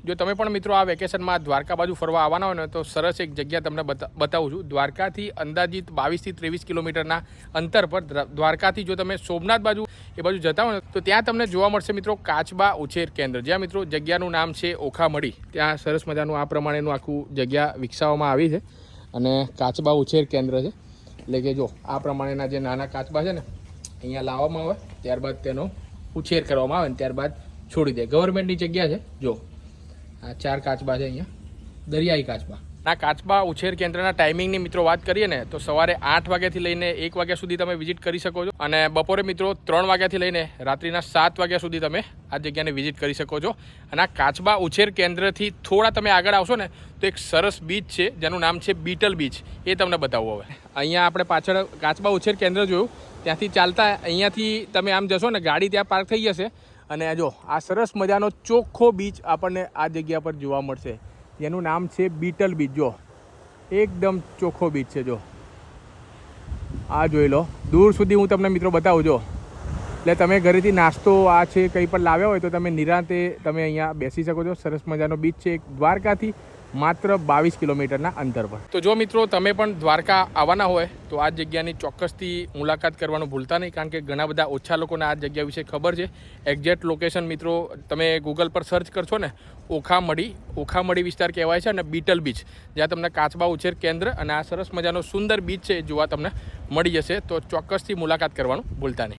જો તમે પણ મિત્રો આ વેકેશનમાં દ્વારકા બાજુ ફરવા આવવાના હોય ને તો સરસ એક જગ્યા તમને બતાવું છું। દ્વારકાથી અંદાજિત 22 થી 23 કિલોમીટરના અંતર પર દ્વારકાથી જો તમે સોમનાથ બાજુ એ બાજુ જતા હોય ને તો ત્યાં તમને જોવા મળશે મિત્રો કાચબા ઉછેર કેન્દ્ર, જ્યાં મિત્રો જગ્યાનું નામ છે ઓખામડી। ત્યાં સરસ મજાનું આ પ્રમાણેનું આખું જગ્યા વિકસાવવામાં આવી છે અને કાચબા ઉછેર કેન્દ્ર છે। એટલે કે જો આ પ્રમાણેના જે નાના કાચબા છે ને અહીંયા લાવવામાં આવે, ત્યારબાદ તેનો ઉછેર કરવામાં આવે ને ત્યારબાદ છોડી દે। ગવર્મેન્ટની જગ્યા છે। જો આ 4 કાચબા છે અહીંયા, દરિયાઈ કાચબા। આ કાચબા ઉછેર કેન્દ્રના ટાઈમિંગની મિત્રો વાત કરીએ ને તો સવારે 8 વાગ્યાથી લઈને 1 વાગ્યા સુધી તમે વિઝિટ કરી શકો છો અને બપોરે મિત્રો 3 વાગ્યાથી લઈને રાત્રિના 7 વાગ્યા સુધી તમે આ જગ્યાને વિઝિટ કરી શકો છો। અને આ કાચબા ઉછેર કેન્દ્રથી થોડા તમે આગળ આવશો ને તો એક સરસ બીચ છે જેનું નામ છે બીટલ બીચ, એ તમને બતાવું હવે। અહીંયા આપણે પાછળ કાચબા ઉછેર કેન્દ્ર જોયું, ત્યાંથી ચાલતા અહીંયાથી તમે આમ જશો ને ગાડી ત્યાં પાર્ક થઈ જશે અને જો આ સરસ મજાનો ચોખ્ખો બીચ આપણને આ જગ્યા પર જોવા મળશે જેનું નામ છે બીટલ બીચ। જો એકદમ ચોખ્ખો બીચ છે, જો આ જોઈ લો, દૂર સુધી હું તમને મિત્રો બતાવું। જો એટલે તમે ઘરેથી નાસ્તો આ છે કંઈ પણ લાવ્યા હોય તો તમે નિરાંતે તમે અહીંયા બેસી શકો છો। સરસ મજાનો બીચ છે દ્વારકાથી માત્ર 22 કિલોમીટરના અંતર પર। તો જો મિત્રો તમે પણ દ્વારકા આવવાના હોય તો આ જગ્યાની ચોક્કસથી મુલાકાત કરવાનું ભૂલતા નહીં, કારણ કે ઘણા બધા ઓછા લોકોને આ જગ્યા વિશે ખબર છે। એક્ઝેક્ટ લોકેશન મિત્રો તમે ગૂગલ પર સર્ચ કરશો ને ઓખામડી વિસ્તાર કહેવાય છે અને બીટલ બીચ, જ્યાં તમને કાચબા ઉછેર કેન્દ્ર અને આ સરસ મજાનો સુંદર બીચ છે જોવા તમને મળી જશે। તો ચોક્કસથી મુલાકાત કરવાનું ભૂલતા નહીં।